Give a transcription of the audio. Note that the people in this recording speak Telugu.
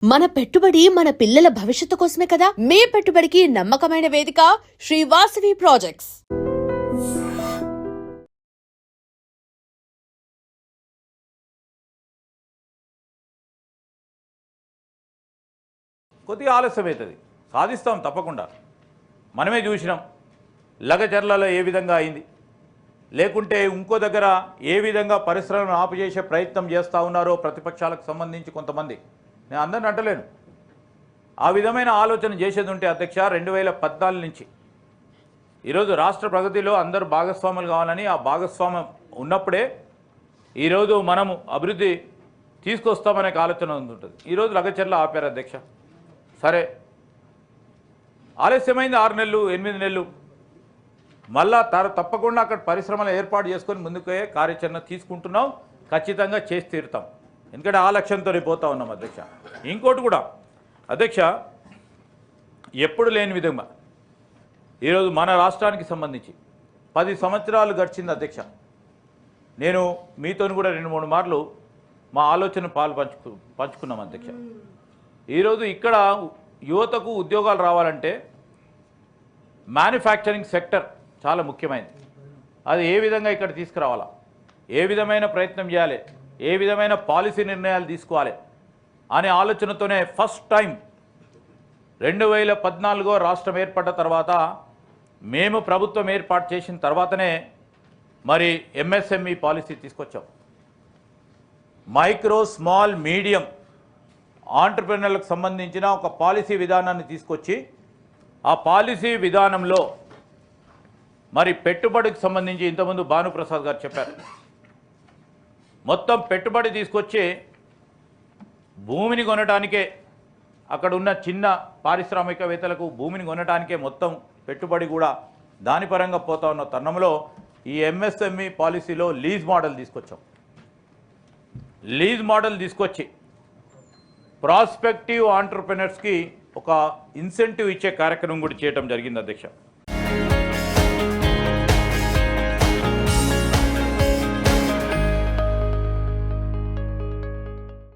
మన పెట్టుబడి మన పిల్లల భవిష్యత్తు కోసమే కదా. మీ పెట్టుబడికి నమ్మకమైన వేదిక శ్రీ వాసవి ప్రాజెక్ట్స్. కొద్దిగా ఆలస్యమవుతుంది, సాధిస్తాం తప్పకుండా. మనమే చూసినాం లగచర్లలో ఏ విధంగా అయింది, లేకుంటే ఇంకో దగ్గర ఏ విధంగా పరిశ్రమను ఆపు చేసే ప్రయత్నం చేస్తూ ఉన్నారో ప్రతిపక్షాలకు సంబంధించి కొంతమంది. నేను అందరిని అంటలేను, ఆ విధమైన ఆలోచన చేసేది ఉంటే అధ్యక్ష 2014 నుంచి ఈరోజు రాష్ట్ర ప్రగతిలో అందరూ భాగస్వాములు కావాలని, ఆ భాగస్వామ్యం ఉన్నప్పుడే ఈరోజు మనము అభివృద్ధి తీసుకొస్తామనే ఆలోచన ఉంటుంది. ఈరోజు లగచర్ల ఆపారు అధ్యక్ష. సరే ఆలస్యమైంది, 6 నెలలు 8 నెలలు, మళ్ళా తప్పకుండా అక్కడ పరిశ్రమలు ఏర్పాటు చేసుకొని ముందుకే కార్యాచరణ తీసుకుంటున్నాం, ఖచ్చితంగా చేసి తీరుతాం. ఎందుకంటే ఆ లక్ష్యంతో పోతా ఉన్నాం అధ్యక్ష. ఇంకోటి కూడా అధ్యక్ష, ఎప్పుడు లేని విధంగా ఈరోజు మన రాష్ట్రానికి సంబంధించి 10 సంవత్సరాలు గడిచింది అధ్యక్ష. నేను మీతో కూడా 2-3 మార్లు మా ఆలోచన పంచుకున్నాం అధ్యక్ష. ఈరోజు ఇక్కడ యువతకు ఉద్యోగాలు రావాలంటే మ్యానుఫ్యాక్చరింగ్ సెక్టర్ చాలా ముఖ్యమైనది. అది ఏ విధంగా ఇక్కడ తీసుకురావాలా, ఏ విధమైన ప్రయత్నం చేయాలి, ఏ విధమైన పాలసీ నిర్ణయాలు తీసుకోవాలి అనే ఆలోచనతోనే ఫస్ట్ టైం 2014 రాష్ట్రం ఏర్పడ్డ తర్వాత, మేము ప్రభుత్వం ఏర్పాటు చేసిన తర్వాతనే మరి ఎంఎస్ఎంఈ పాలసీ తీసుకొచ్చాం. మైక్రో స్మాల్ మీడియం ఆంటర్ప్రెన్యూర్లకు సంబంధించిన ఒక పాలసీ విధానాన్ని తీసుకొచ్చి, ఆ పాలసీ విధానంలో మరి పెట్టుబడికి సంబంధించి ఇంతకుముందు భానుప్రసాద్ గారు చెప్పారు, మొత్తం పెట్టుబడి తీసుకొచ్చి భూమిని కొనడానికే, అక్కడ ఉన్న చిన్న పారిశ్రామికవేత్తలకు భూమిని కొనడానికే మొత్తం పెట్టుబడి కూడా దాని పరంగా పోతా ఉన్న తరుణంలో ఈ ఎంఎస్ఎంఈ పాలసీలో లీజ్ మోడల్ తీసుకొచ్చాం. లీజ్ మోడల్ తీసుకొచ్చి ప్రాస్పెక్టివ్ ఆంటర్ప్రెనర్స్కి ఒక ఇన్సెంటివ్ ఇచ్చే కార్యక్రమం కూడా చేయడం జరిగింది అధ్యక్ష.